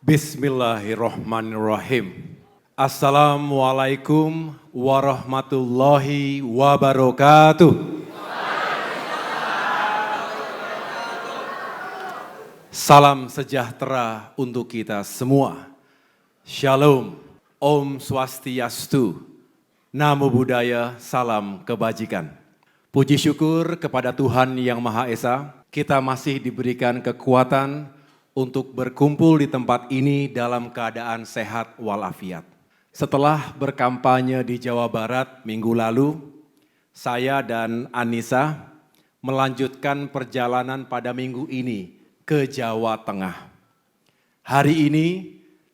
Bismillahirrahmanirrahim. Assalamualaikum warahmatullahi wabarakatuh. Salam sejahtera untuk kita semua. Shalom, Om Swastiastu, Namo Buddhaya, salam kebajikan. Puji syukur kepada Tuhan Yang Maha Esa, kita masih diberikan kekuatan untuk berkumpul di tempat ini dalam keadaan sehat walafiat. Setelah berkampanye di Jawa Barat minggu lalu, saya dan Anissa melanjutkan perjalanan pada minggu ini ke Jawa Tengah. Hari ini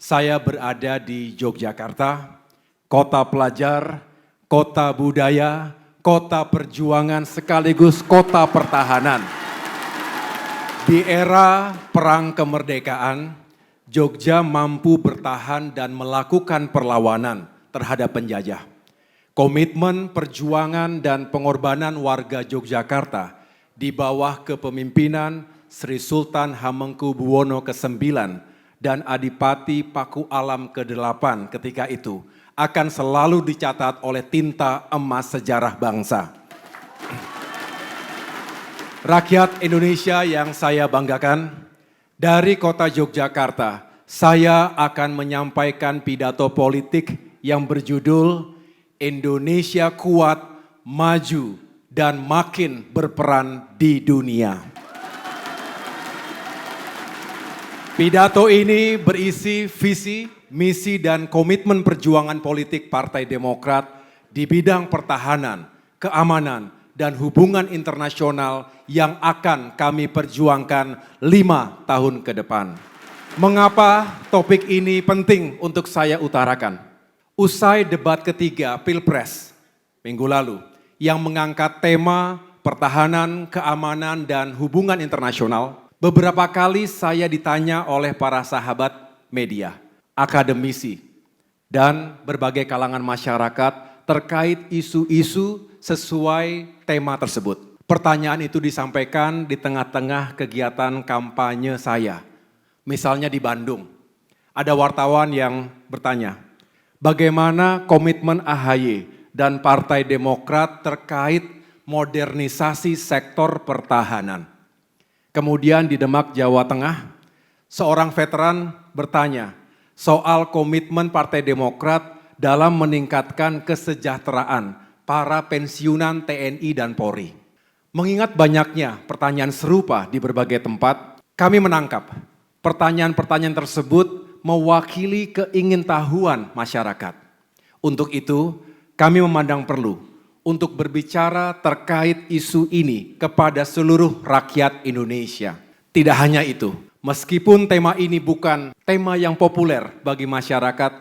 saya berada di Yogyakarta, kota pelajar, kota budaya, kota perjuangan sekaligus kota pertahanan. Di era perang kemerdekaan, Jogja mampu bertahan dan melakukan perlawanan terhadap penjajah. Komitmen, perjuangan, dan pengorbanan warga Yogyakarta di bawah kepemimpinan Sri Sultan Hamengkubuwono ke-9 dan Adipati Paku Alam ke-8 ketika itu akan selalu dicatat oleh tinta emas sejarah bangsa. Rakyat Indonesia yang saya banggakan, dari kota Yogyakarta, saya akan menyampaikan pidato politik yang berjudul Indonesia Kuat, Maju, dan Makin Berperan di Dunia. Pidato ini berisi visi, misi, dan komitmen perjuangan politik Partai Demokrat di bidang pertahanan, keamanan, dan hubungan internasional yang akan kami perjuangkan 5 tahun ke depan. Mengapa topik ini penting untuk saya utarakan? Usai debat ketiga Pilpres minggu lalu yang mengangkat tema pertahanan, keamanan, dan hubungan internasional, beberapa kali saya ditanya oleh para sahabat media, akademisi, dan berbagai kalangan masyarakat terkait isu-isu sesuai tema tersebut. Pertanyaan itu disampaikan di tengah-tengah kegiatan kampanye saya. Misalnya di Bandung, ada wartawan yang bertanya, bagaimana komitmen AHY dan Partai Demokrat terkait modernisasi sektor pertahanan? Kemudian di Demak, Jawa Tengah, seorang veteran bertanya soal komitmen Partai Demokrat dalam meningkatkan kesejahteraan para pensiunan TNI dan Polri. Mengingat banyaknya pertanyaan serupa di berbagai tempat, kami menangkap pertanyaan-pertanyaan tersebut mewakili keingintahuan masyarakat. Untuk itu, kami memandang perlu untuk berbicara terkait isu ini kepada seluruh rakyat Indonesia. Tidak hanya itu, meskipun tema ini bukan tema yang populer bagi masyarakat,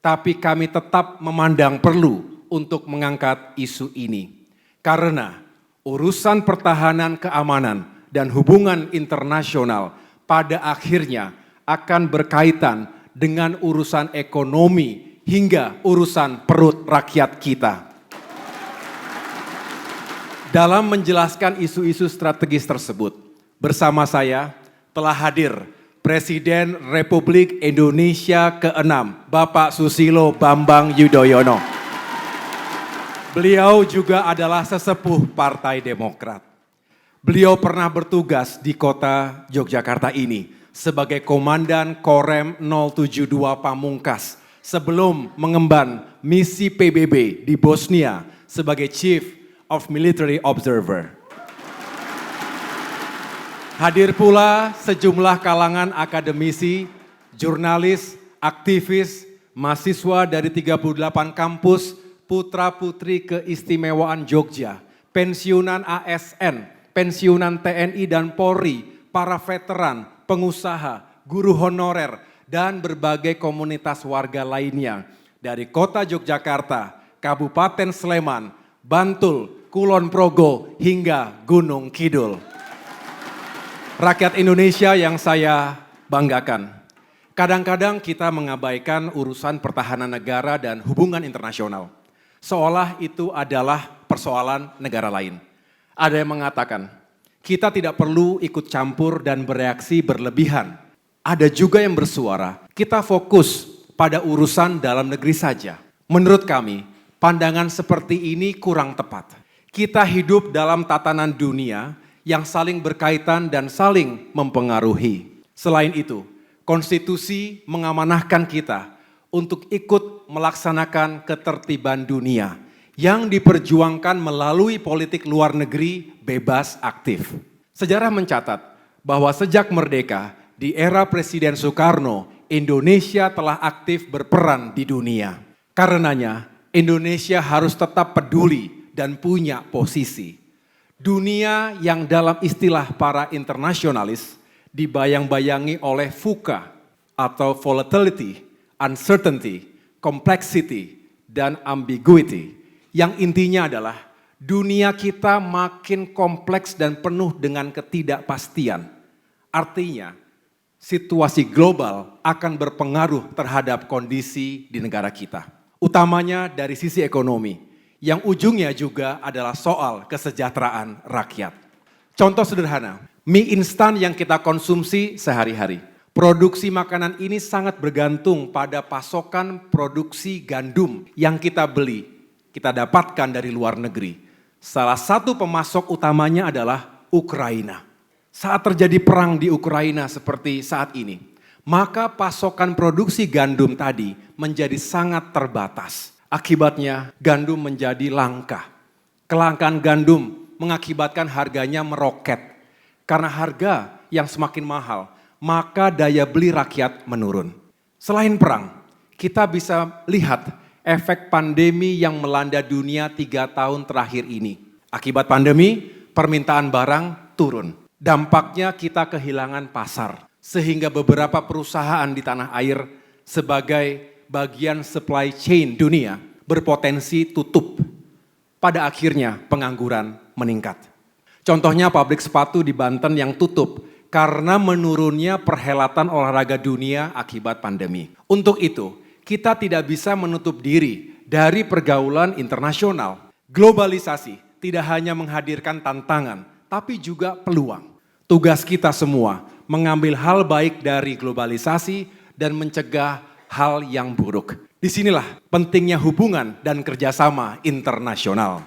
tapi kami tetap memandang perlu untuk mengangkat isu ini. Karena urusan pertahanan, keamanan, dan hubungan internasional pada akhirnya akan berkaitan dengan urusan ekonomi hingga urusan perut rakyat kita. Dalam menjelaskan isu-isu strategis tersebut, bersama saya telah hadir Presiden Republik Indonesia ke-6, Bapak Susilo Bambang Yudhoyono. Beliau juga adalah sesepuh Partai Demokrat. Beliau pernah bertugas di kota Yogyakarta ini sebagai Komandan Korem 072 Pamungkas sebelum mengemban misi PBB di Bosnia sebagai Chief of Military Observer. Hadir pula sejumlah kalangan akademisi, jurnalis, aktivis, mahasiswa dari 38 kampus, putra-putri keistimewaan Jogja, pensiunan ASN, pensiunan TNI dan Polri, para veteran, pengusaha, guru honorer, dan berbagai komunitas warga lainnya dari kota Yogyakarta, Kabupaten Sleman, Bantul, Kulon Progo, hingga Gunung Kidul. Rakyat Indonesia yang saya banggakan, kadang-kadang kita mengabaikan urusan pertahanan negara dan hubungan internasional. Seolah itu adalah persoalan negara lain. Ada yang mengatakan, kita tidak perlu ikut campur dan bereaksi berlebihan Ada juga yang bersuara, kita fokus pada urusan dalam negeri saja. Menurut kami, pandangan seperti ini kurang tepat. Kita hidup dalam tatanan dunia yang saling berkaitan dan saling mempengaruhi. Selain itu, konstitusi mengamanahkan kita untuk ikut melaksanakan ketertiban dunia yang diperjuangkan melalui politik luar negeri bebas aktif. Sejarah mencatat bahwa sejak merdeka di era Presiden Soekarno, Indonesia telah aktif berperan di dunia. Karenanya, Indonesia harus tetap peduli dan punya posisi. Dunia yang dalam istilah para internasionalis dibayang-bayangi oleh VUCA atau volatility, uncertainty, complexity, dan ambiguity. Yang intinya adalah dunia kita makin kompleks dan penuh dengan ketidakpastian. Artinya, situasi global akan berpengaruh terhadap kondisi di negara kita. Utamanya dari sisi ekonomi, yang ujungnya juga adalah soal kesejahteraan rakyat. Contoh sederhana, mie instan yang kita konsumsi sehari-hari. Produksi makanan ini sangat bergantung pada pasokan produksi gandum yang kita beli, kita dapatkan dari luar negeri. Salah satu pemasok utamanya adalah Ukraina. Saat terjadi perang di Ukraina seperti saat ini, maka pasokan produksi gandum tadi menjadi sangat terbatas. Akibatnya gandum menjadi langka. Kelangkaan gandum mengakibatkan harganya meroket. Karena harga yang semakin mahal, maka daya beli rakyat menurun. Selain perang, kita bisa lihat efek pandemi yang melanda dunia 3 tahun terakhir ini. Akibat pandemi, permintaan barang turun. Dampaknya kita kehilangan pasar, sehingga beberapa perusahaan di tanah air sebagai bagian supply chain dunia berpotensi tutup. Pada akhirnya pengangguran meningkat. Contohnya pabrik sepatu di Banten yang tutup karena menurunnya perhelatan olahraga dunia akibat pandemi. Untuk itu, kita tidak bisa menutup diri dari pergaulan internasional. Globalisasi tidak hanya menghadirkan tantangan, tapi juga peluang. Tugas kita semua mengambil hal baik dari globalisasi dan mencegah hal yang buruk. Disinilah pentingnya hubungan dan kerjasama internasional.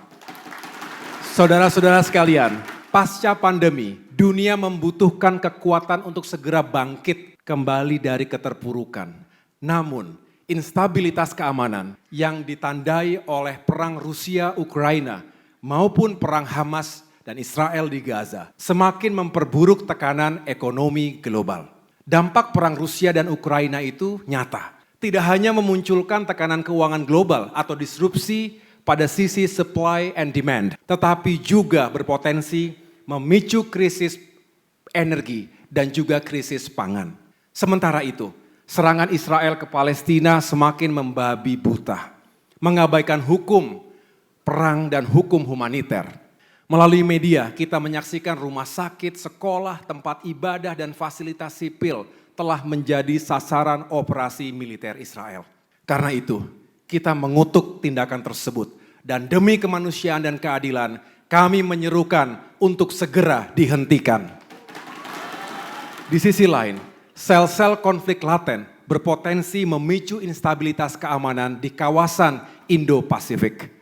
Saudara-saudara sekalian, pasca pandemi, dunia membutuhkan kekuatan untuk segera bangkit kembali dari keterpurukan. Namun, instabilitas keamanan yang ditandai oleh perang Rusia-Ukraina maupun perang Hamas dan Israel di Gaza semakin memperburuk tekanan ekonomi global. Dampak perang Rusia dan Ukraina itu nyata. Tidak hanya memunculkan tekanan keuangan global atau disrupsi pada sisi supply and demand, tetapi juga berpotensi memicu krisis energi dan juga krisis pangan. Sementara itu, serangan Israel ke Palestina semakin membabi buta, mengabaikan hukum perang dan hukum humaniter. Melalui media, kita menyaksikan rumah sakit, sekolah, tempat ibadah, dan fasilitas sipil telah menjadi sasaran operasi militer Israel. Karena itu, kita mengutuk tindakan tersebut. Dan demi kemanusiaan dan keadilan, kami menyerukan untuk segera dihentikan. Di sisi lain, sel-sel konflik laten berpotensi memicu instabilitas keamanan di kawasan Indo-Pasifik.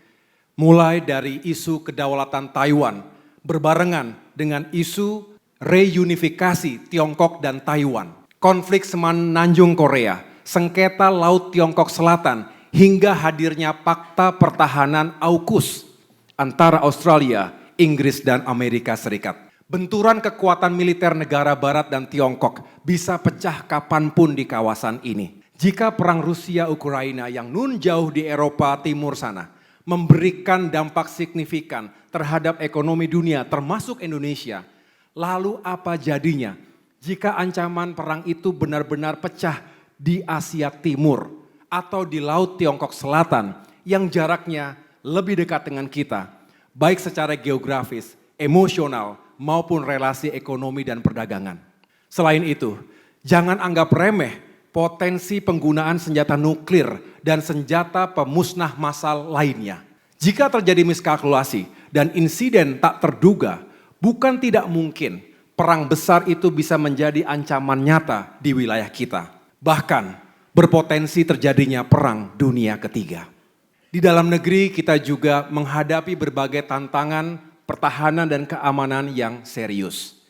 Mulai dari isu kedaulatan Taiwan berbarengan dengan isu reunifikasi Tiongkok dan Taiwan, konflik Semenanjung Korea, sengketa Laut Tiongkok Selatan, hingga hadirnya Pakta Pertahanan AUKUS antara Australia, Inggris, dan Amerika Serikat. Benturan kekuatan militer negara Barat dan Tiongkok bisa pecah kapanpun di kawasan ini. Jika perang Rusia-Ukraina yang nun jauh di Eropa Timur sana memberikan dampak signifikan terhadap ekonomi dunia termasuk Indonesia, lalu apa jadinya jika ancaman perang itu benar-benar pecah di Asia Timur atau di Laut Tiongkok Selatan yang jaraknya lebih dekat dengan kita, baik secara geografis, emosional, maupun relasi ekonomi dan perdagangan. Selain itu, jangan anggap remeh potensi penggunaan senjata nuklir dan senjata pemusnah massal lainnya. Jika terjadi miskalkulasi dan insiden tak terduga, bukan tidak mungkin perang besar itu bisa menjadi ancaman nyata di wilayah kita. Bahkan berpotensi terjadinya perang dunia ketiga. Di dalam negeri kita juga menghadapi berbagai tantangan pertahanan dan keamanan yang serius.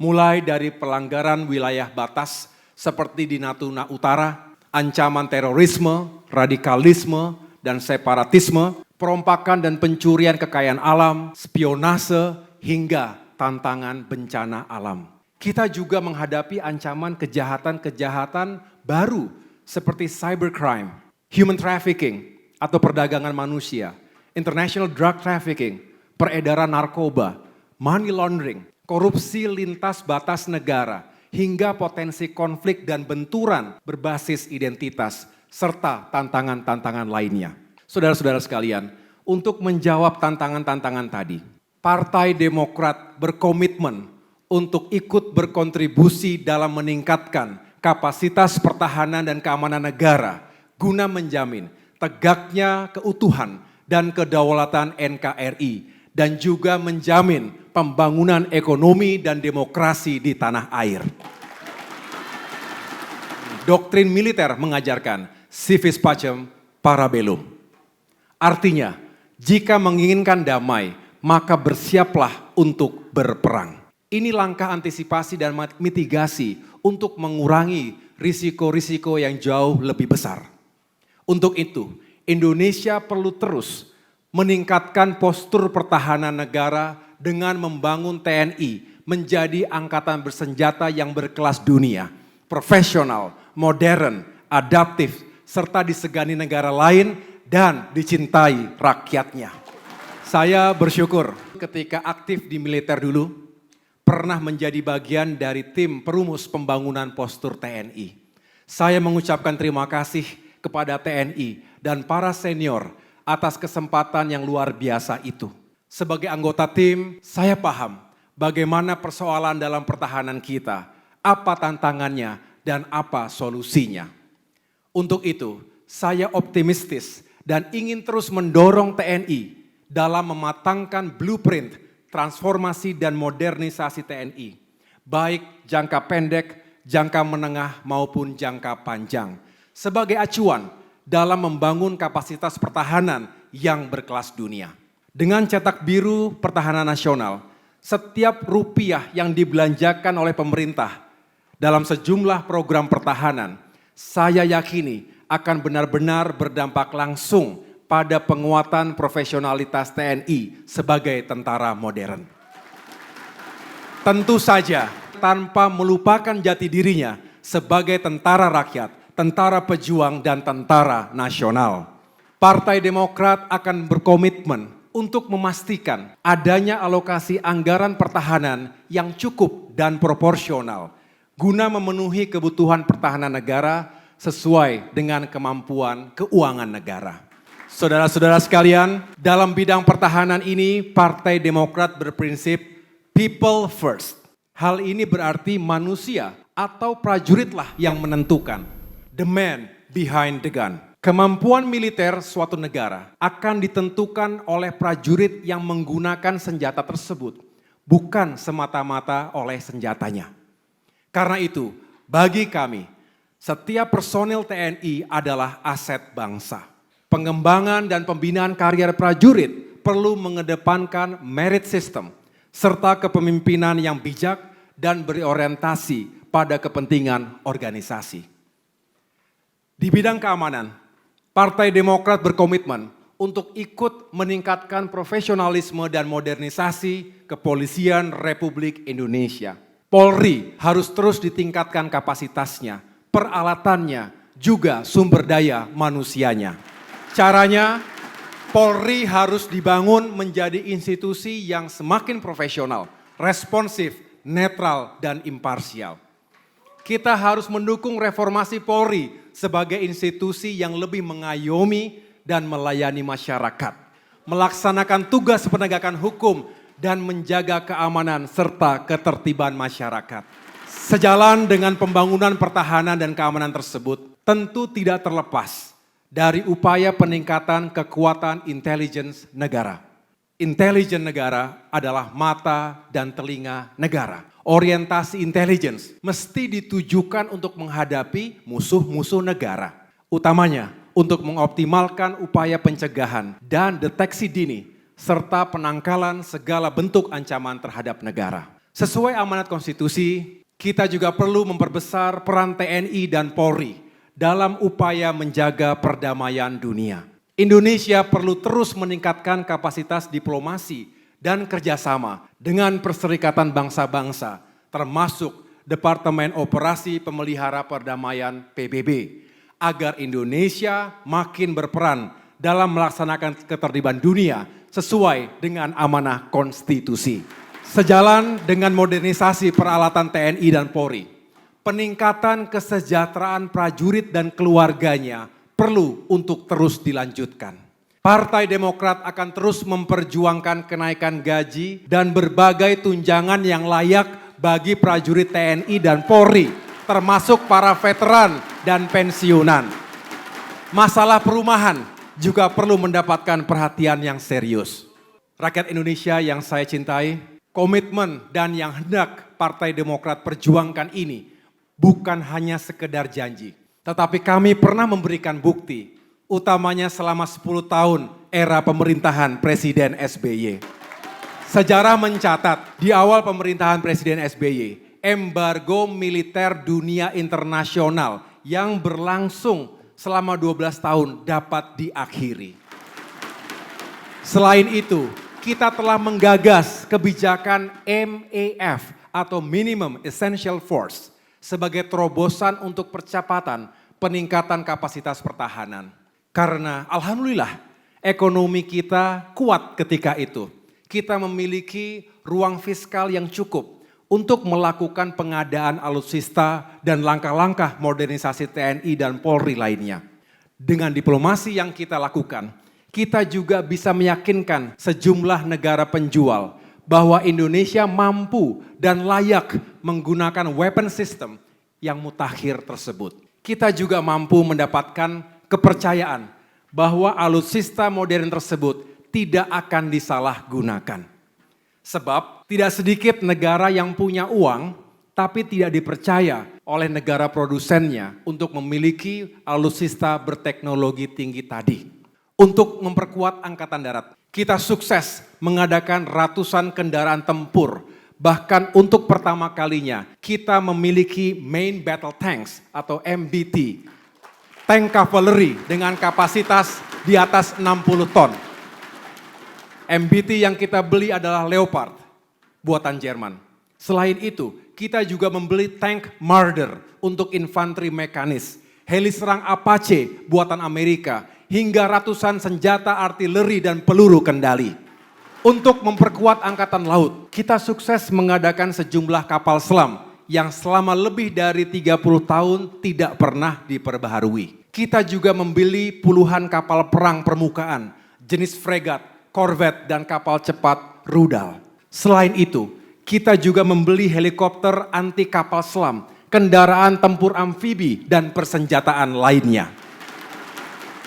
Mulai dari pelanggaran wilayah batas seperti di Natuna Utara, ancaman terorisme, radikalisme, dan separatisme, perompakan dan pencurian kekayaan alam, spionase, hingga tantangan bencana alam. Kita juga menghadapi ancaman kejahatan-kejahatan baru seperti cybercrime, human trafficking atau perdagangan manusia, international drug trafficking, peredaran narkoba, money laundering, korupsi lintas batas negara, hingga potensi konflik dan benturan berbasis identitas, serta tantangan-tantangan lainnya. Saudara-saudara sekalian, untuk menjawab tantangan-tantangan tadi, Partai Demokrat berkomitmen untuk ikut berkontribusi dalam meningkatkan kapasitas pertahanan dan keamanan negara guna menjamin tegaknya keutuhan dan kedaulatan NKRI dan juga menjamin pembangunan ekonomi dan demokrasi di tanah air. Doktrin militer mengajarkan civis pacem para bellum. Artinya, jika menginginkan damai, maka bersiaplah untuk berperang. Ini langkah antisipasi dan mitigasi untuk mengurangi risiko-risiko yang jauh lebih besar. Untuk itu, Indonesia perlu terus meningkatkan postur pertahanan negara dengan membangun TNI menjadi angkatan bersenjata yang berkelas dunia, profesional, modern, adaptif, serta disegani negara lain dan dicintai rakyatnya. Saya bersyukur ketika aktif di militer dulu, pernah menjadi bagian dari tim perumus pembangunan postur TNI. Saya mengucapkan terima kasih kepada TNI dan para senior atas kesempatan yang luar biasa itu. Sebagai anggota tim, saya paham bagaimana persoalan dalam pertahanan kita, apa tantangannya dan apa solusinya. Untuk itu, saya optimistis dan ingin terus mendorong TNI dalam mematangkan blueprint transformasi dan modernisasi TNI, baik jangka pendek, jangka menengah maupun jangka panjang, sebagai acuan dalam membangun kapasitas pertahanan yang berkelas dunia. Dengan cetak biru pertahanan nasional, setiap rupiah yang dibelanjakan oleh pemerintah dalam sejumlah program pertahanan, saya yakini akan benar-benar berdampak langsung pada penguatan profesionalitas TNI sebagai tentara modern. Tentu saja tanpa melupakan jati dirinya sebagai tentara rakyat, tentara pejuang dan tentara nasional. Partai Demokrat akan berkomitmen untuk memastikan adanya alokasi anggaran pertahanan yang cukup dan proporsional guna memenuhi kebutuhan pertahanan negara sesuai dengan kemampuan keuangan negara. Saudara-saudara sekalian, dalam bidang pertahanan ini Partai Demokrat berprinsip people first. Hal ini berarti manusia atau prajuritlah yang menentukan. The man behind the gun. Kemampuan militer suatu negara akan ditentukan oleh prajurit yang menggunakan senjata tersebut, bukan semata-mata oleh senjatanya. Karena itu, bagi kami, setiap personil TNI adalah aset bangsa. Pengembangan dan pembinaan karier prajurit perlu mengedepankan merit system serta kepemimpinan yang bijak dan berorientasi pada kepentingan organisasi. Di bidang keamanan, Partai Demokrat berkomitmen untuk ikut meningkatkan profesionalisme dan modernisasi Kepolisian Republik Indonesia. Polri harus terus ditingkatkan kapasitasnya, peralatannya, juga sumber daya manusianya. Caranya, Polri harus dibangun menjadi institusi yang semakin profesional, responsif, netral, dan imparsial. Kita harus mendukung reformasi Polri sebagai institusi yang lebih mengayomi dan melayani masyarakat, melaksanakan tugas penegakan hukum dan menjaga keamanan serta ketertiban masyarakat. Sejalan dengan pembangunan pertahanan dan keamanan tersebut, tentu tidak terlepas dari upaya peningkatan kekuatan intelijen negara. Intelijen negara adalah mata dan telinga negara. orientasi intelligence mesti ditujukan untuk menghadapi musuh-musuh negara. Utamanya untuk mengoptimalkan upaya pencegahan dan deteksi dini serta penangkalan segala bentuk ancaman terhadap negara. Sesuai amanat konstitusi, kita juga perlu memperbesar peran TNI dan Polri dalam upaya menjaga perdamaian dunia. Indonesia perlu terus meningkatkan kapasitas diplomasi dan kerjasama dengan Perserikatan Bangsa-Bangsa, termasuk Departemen Operasi Pemelihara Perdamaian PBB, agar Indonesia makin berperan dalam melaksanakan ketertiban dunia sesuai dengan amanah konstitusi. Sejalan dengan modernisasi peralatan TNI dan Polri, peningkatan kesejahteraan prajurit dan keluarganya perlu untuk terus dilanjutkan. Partai Demokrat akan terus memperjuangkan kenaikan gaji dan berbagai tunjangan yang layak bagi prajurit TNI dan Polri, termasuk para veteran dan pensiunan. Masalah perumahan juga perlu mendapatkan perhatian yang serius. Rakyat Indonesia yang saya cintai, komitmen dan yang hendak Partai Demokrat perjuangkan ini bukan hanya sekedar janji, tetapi kami pernah memberikan bukti, utamanya selama 10 tahun era pemerintahan Presiden SBY. Sejarah mencatat di awal pemerintahan Presiden SBY, embargo militer dunia internasional yang berlangsung selama 12 tahun dapat diakhiri. Selain itu, kita telah menggagas kebijakan MEF atau Minimum Essential Force sebagai terobosan untuk percepatan peningkatan kapasitas pertahanan. Karena alhamdulillah ekonomi kita kuat ketika itu. Kita memiliki ruang fiskal yang cukup untuk melakukan pengadaan alutsista dan langkah-langkah modernisasi TNI dan Polri lainnya. Dengan diplomasi yang kita lakukan, kita juga bisa meyakinkan sejumlah negara penjual bahwa Indonesia mampu dan layak menggunakan weapon system yang mutakhir tersebut. Kita juga mampu mendapatkan kepercayaan bahwa alutsista modern tersebut tidak akan disalahgunakan. Sebab tidak sedikit negara yang punya uang tapi tidak dipercaya oleh negara produsennya untuk memiliki alutsista berteknologi tinggi tadi. Untuk memperkuat angkatan darat, kita sukses mengadakan ratusan kendaraan tempur. Bahkan untuk pertama kalinya kita memiliki Main Battle Tanks atau MBT. Tank cavalry dengan kapasitas di atas 60 ton. MBT yang kita beli adalah Leopard, buatan Jerman. Selain itu, kita juga membeli tank Marder untuk infanteri mekanis, heli serang Apache buatan Amerika, hingga ratusan senjata artileri dan peluru kendali. Untuk memperkuat angkatan laut, kita sukses mengadakan sejumlah kapal selam yang selama lebih dari 30 tahun tidak pernah diperbaharui. Kita juga membeli puluhan kapal perang permukaan, jenis fregat, korvet, dan kapal cepat rudal. Selain itu, kita juga membeli helikopter anti kapal selam, kendaraan tempur amfibi, dan persenjataan lainnya.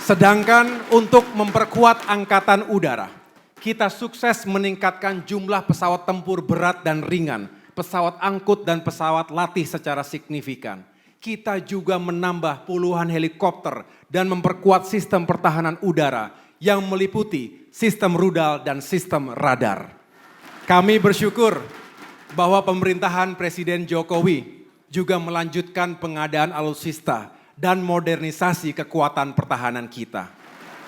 Sedangkan untuk memperkuat angkatan udara, kita sukses meningkatkan jumlah pesawat tempur berat dan ringan, pesawat angkut dan pesawat latih secara signifikan. Kita juga menambah puluhan helikopter dan memperkuat sistem pertahanan udara yang meliputi sistem rudal dan sistem radar. Kami bersyukur bahwa pemerintahan Presiden Jokowi juga melanjutkan pengadaan alutsista dan modernisasi kekuatan pertahanan kita.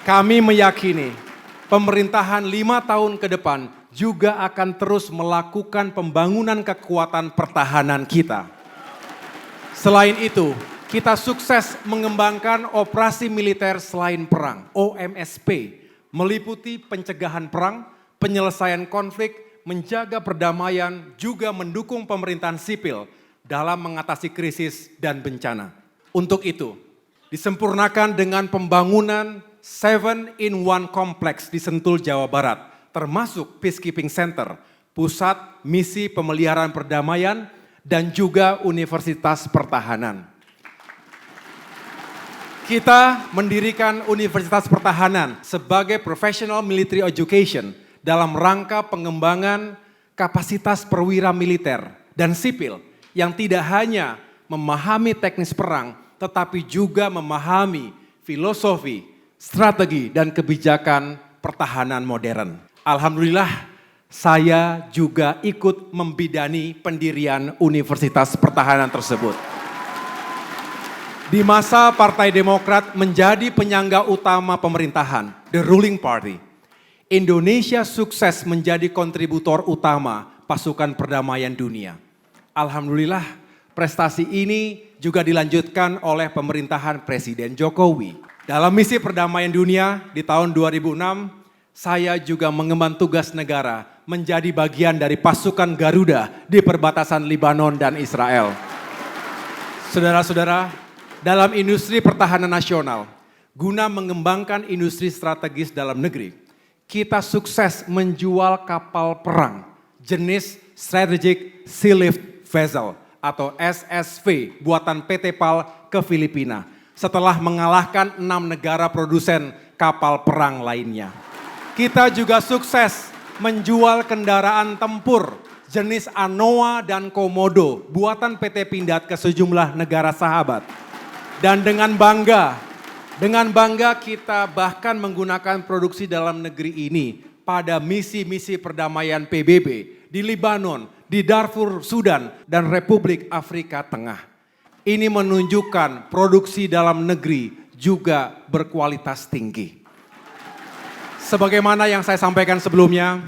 Kami meyakini pemerintahan 5 tahun ke depan juga akan terus melakukan pembangunan kekuatan pertahanan kita. Selain itu, kita sukses mengembangkan operasi militer selain perang, OMSP, meliputi pencegahan perang, penyelesaian konflik, menjaga perdamaian, juga mendukung pemerintahan sipil dalam mengatasi krisis dan bencana. Untuk itu, disempurnakan dengan pembangunan 7-in-1 kompleks di Sentul, Jawa Barat, termasuk Peacekeeping Center, Pusat Misi Pemeliharaan Perdamaian, dan juga Universitas Pertahanan. Kita mendirikan Universitas Pertahanan sebagai professional military education dalam rangka pengembangan kapasitas perwira militer dan sipil yang tidak hanya memahami teknis perang, tetapi juga memahami filosofi, strategi, dan kebijakan pertahanan modern. Alhamdulillah, saya juga ikut membidani pendirian Universitas Pertahanan tersebut. Di masa Partai Demokrat menjadi penyangga utama pemerintahan, the ruling party, Indonesia sukses menjadi kontributor utama pasukan perdamaian dunia. Alhamdulillah, prestasi ini juga dilanjutkan oleh pemerintahan Presiden Jokowi. Dalam misi perdamaian dunia di tahun 2006, saya juga mengemban tugas negara menjadi bagian dari pasukan Garuda di perbatasan Lebanon dan Israel. Saudara-saudara, dalam industri pertahanan nasional, guna mengembangkan industri strategis dalam negeri, kita sukses menjual kapal perang jenis Strategic Sea Lift Vessel atau SSV buatan PT PAL ke Filipina setelah mengalahkan 6 negara produsen kapal perang lainnya. Kita juga sukses menjual kendaraan tempur jenis Anoa dan Komodo buatan PT Pindad ke sejumlah negara sahabat. Dan dengan bangga kita bahkan menggunakan produksi dalam negeri ini pada misi-misi perdamaian PBB di Lebanon, di Darfur, Sudan, dan Republik Afrika Tengah. Ini menunjukkan produksi dalam negeri juga berkualitas tinggi. Sebagaimana yang saya sampaikan sebelumnya,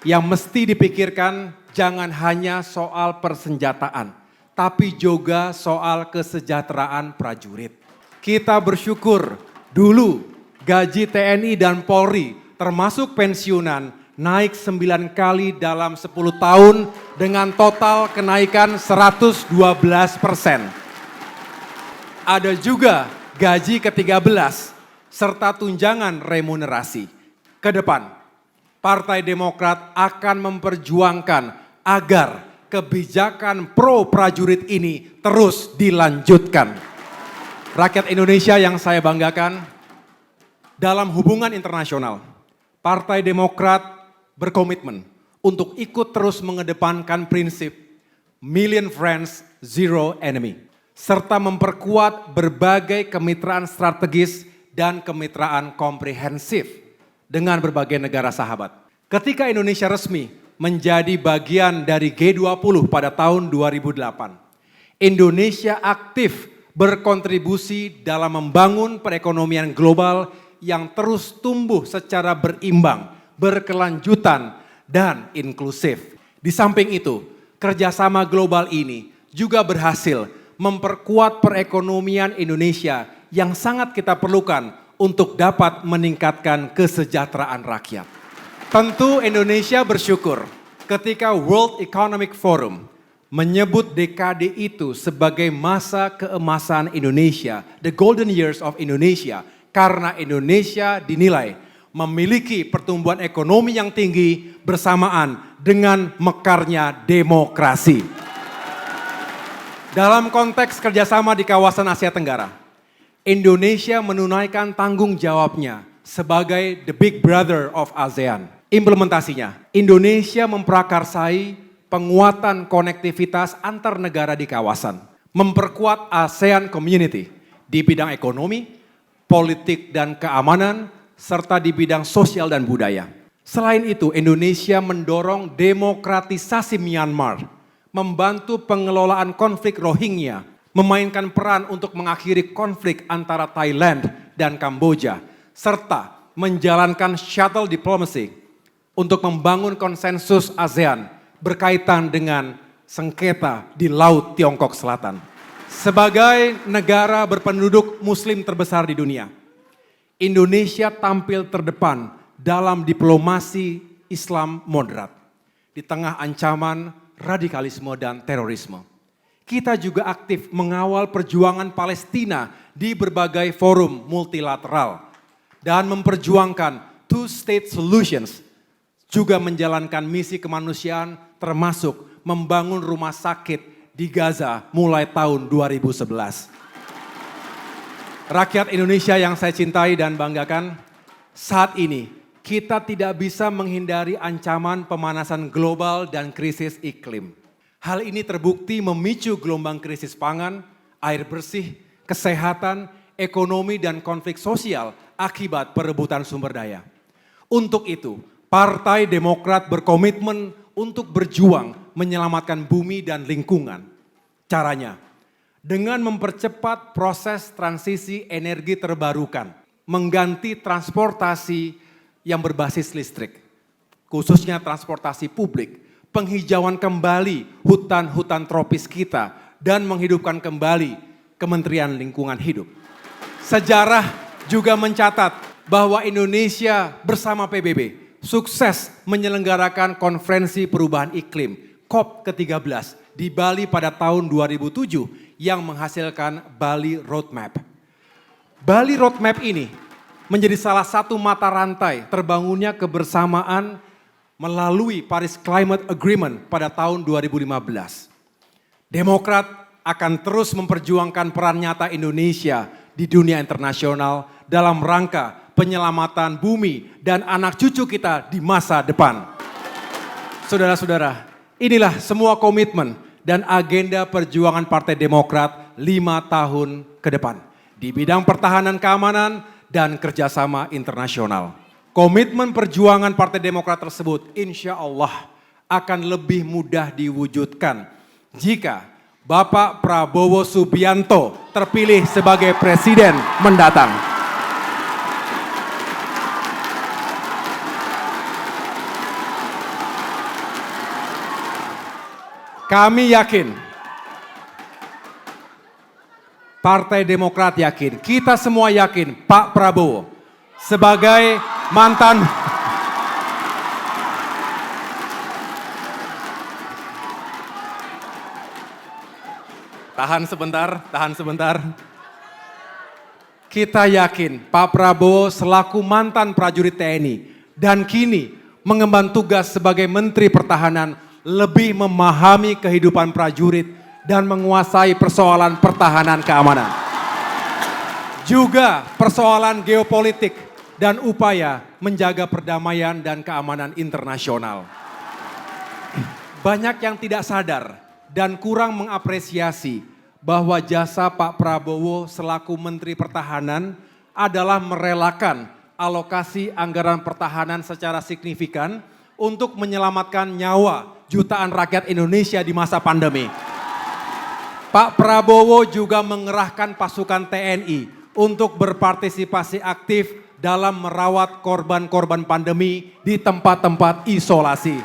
yang mesti dipikirkan jangan hanya soal persenjataan, tapi juga soal kesejahteraan prajurit. Kita bersyukur dulu gaji TNI dan Polri termasuk pensiunan naik 9 kali dalam 10 tahun dengan total kenaikan 112%. Ada juga gaji ke-13 serta tunjangan remunerasi. Ke depan, Partai Demokrat akan memperjuangkan agar kebijakan pro prajurit ini terus dilanjutkan. Rakyat Indonesia yang saya banggakan, dalam hubungan internasional, Partai Demokrat berkomitmen untuk ikut terus mengedepankan prinsip Million Friends, Zero Enemy, serta memperkuat berbagai kemitraan strategis dan kemitraan komprehensif dengan berbagai negara sahabat. Ketika Indonesia resmi menjadi bagian dari G20 pada tahun 2008. Indonesia aktif berkontribusi dalam membangun perekonomian global yang terus tumbuh secara berimbang, berkelanjutan, dan inklusif. Di samping itu, kerjasama global ini juga berhasil memperkuat perekonomian Indonesia yang sangat kita perlukan untuk dapat meningkatkan kesejahteraan rakyat. Tentu Indonesia bersyukur ketika World Economic Forum menyebut dekade itu sebagai masa keemasan Indonesia, the golden years of Indonesia, karena Indonesia dinilai memiliki pertumbuhan ekonomi yang tinggi bersamaan dengan mekarnya demokrasi. Dalam konteks kerjasama di kawasan Asia Tenggara, Indonesia menunaikan tanggung jawabnya sebagai the big brother of ASEAN. Implementasinya, Indonesia memprakarsai penguatan konektivitas antar negara di kawasan, memperkuat ASEAN Community di bidang ekonomi, politik dan keamanan, serta di bidang sosial dan budaya. Selain itu, Indonesia mendorong demokratisasi Myanmar, membantu pengelolaan konflik Rohingya, memainkan peran untuk mengakhiri konflik antara Thailand dan Kamboja, serta menjalankan shuttle diplomacy untuk membangun konsensus ASEAN berkaitan dengan sengketa di Laut Tiongkok Selatan. Sebagai negara berpenduduk muslim terbesar di dunia, Indonesia tampil terdepan dalam diplomasi Islam moderat di tengah ancaman radikalisme dan terorisme. Kita juga aktif mengawal perjuangan Palestina di berbagai forum multilateral dan memperjuangkan two-state solutions, juga menjalankan misi kemanusiaan termasuk membangun rumah sakit di Gaza mulai tahun 2011. Rakyat Indonesia yang saya cintai dan banggakan, saat ini kita tidak bisa menghindari ancaman pemanasan global dan krisis iklim. Hal ini terbukti memicu gelombang krisis pangan, air bersih, kesehatan, ekonomi, dan konflik sosial akibat perebutan sumber daya. Untuk itu, Partai Demokrat berkomitmen untuk berjuang menyelamatkan bumi dan lingkungan. Caranya, dengan mempercepat proses transisi energi terbarukan, mengganti transportasi yang berbasis listrik, khususnya transportasi publik, penghijauan kembali hutan-hutan tropis kita, dan menghidupkan kembali Kementerian Lingkungan Hidup. Sejarah juga mencatat bahwa Indonesia bersama PBB sukses menyelenggarakan konferensi perubahan iklim COP ke-13 di Bali pada tahun 2007 yang menghasilkan Bali Roadmap. Bali Roadmap ini menjadi salah satu mata rantai terbangunnya kebersamaan melalui Paris Climate Agreement pada tahun 2015. Demokrat akan terus memperjuangkan peran nyata Indonesia di dunia internasional dalam rangka penyelamatan bumi dan anak cucu kita di masa depan. Saudara-saudara, inilah semua komitmen dan agenda perjuangan Partai Demokrat 5 tahun ke depan di bidang pertahanan keamanan dan kerjasama internasional. Komitmen perjuangan Partai Demokrat tersebut insya Allah akan lebih mudah diwujudkan jika Bapak Prabowo Subianto terpilih sebagai presiden mendatang. Kami yakin, Partai Demokrat yakin, kita semua yakin Pak Prabowo sebagai mantan Tahan sebentar. Kita yakin Pak Prabowo selaku mantan prajurit TNI dan kini mengemban tugas sebagai Menteri Pertahanan lebih memahami kehidupan prajurit dan menguasai persoalan pertahanan keamanan. Juga persoalan geopolitik dan upaya menjaga perdamaian dan keamanan internasional. Banyak yang tidak sadar dan kurang mengapresiasi bahwa jasa Pak Prabowo selaku Menteri Pertahanan adalah merelakan alokasi anggaran pertahanan secara signifikan untuk menyelamatkan nyawa jutaan rakyat Indonesia di masa pandemi. Pak Prabowo juga mengerahkan pasukan TNI untuk berpartisipasi aktif dalam merawat korban-korban pandemi di tempat-tempat isolasi.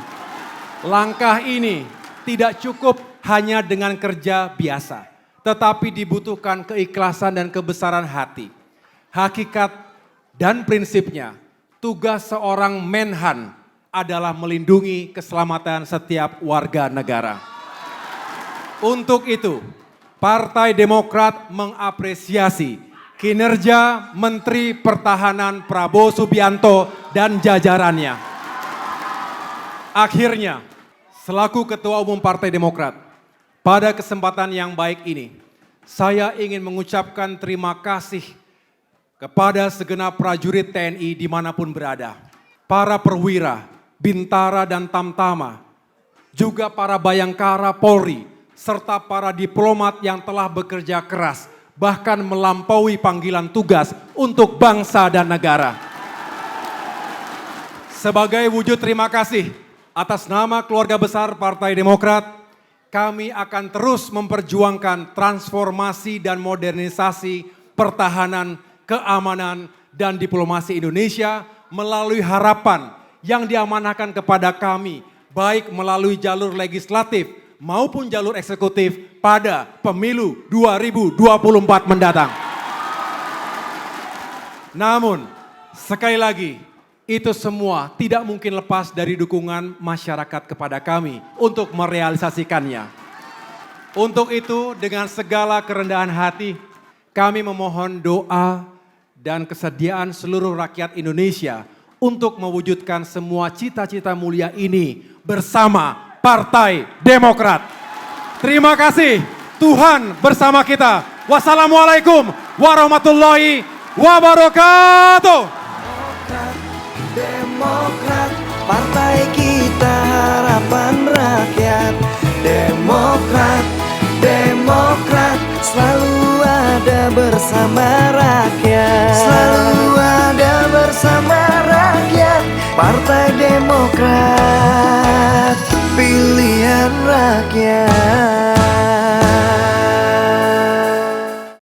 Langkah ini tidak cukup hanya dengan kerja biasa, tetapi dibutuhkan keikhlasan dan kebesaran hati. Hakikat dan prinsipnya, tugas seorang Menhan adalah melindungi keselamatan setiap warga negara. Untuk itu, Partai Demokrat mengapresiasi kinerja Menteri Pertahanan Prabowo Subianto dan jajarannya. Akhirnya, selaku Ketua Umum Partai Demokrat, pada kesempatan yang baik ini, saya ingin mengucapkan terima kasih kepada segenap prajurit TNI dimanapun berada, para perwira, bintara dan tamtama, juga para bayangkara Polri, serta para diplomat yang telah bekerja keras, bahkan melampaui panggilan tugas untuk bangsa dan negara. Sebagai wujud terima kasih atas nama keluarga besar Partai Demokrat, kami akan terus memperjuangkan transformasi dan modernisasi pertahanan, keamanan, dan diplomasi Indonesia melalui harapan yang diamanahkan kepada kami, baik melalui jalur legislatif maupun jalur eksekutif pada pemilu 2024 mendatang. Namun, sekali lagi, itu semua tidak mungkin lepas dari dukungan masyarakat kepada kami untuk merealisasikannya. Untuk itu, dengan segala kerendahan hati, kami memohon doa dan kesediaan seluruh rakyat Indonesia untuk mewujudkan semua cita-cita mulia ini bersama Partai Demokrat. Terima kasih, Tuhan bersama kita. Wassalamualaikum warahmatullahi wabarakatuh. Demokrat, partai kita harapan rakyat. ada bersama rakyat. Selalu ada bersama rakyat. Partai Demokrat, pilihan rakyat.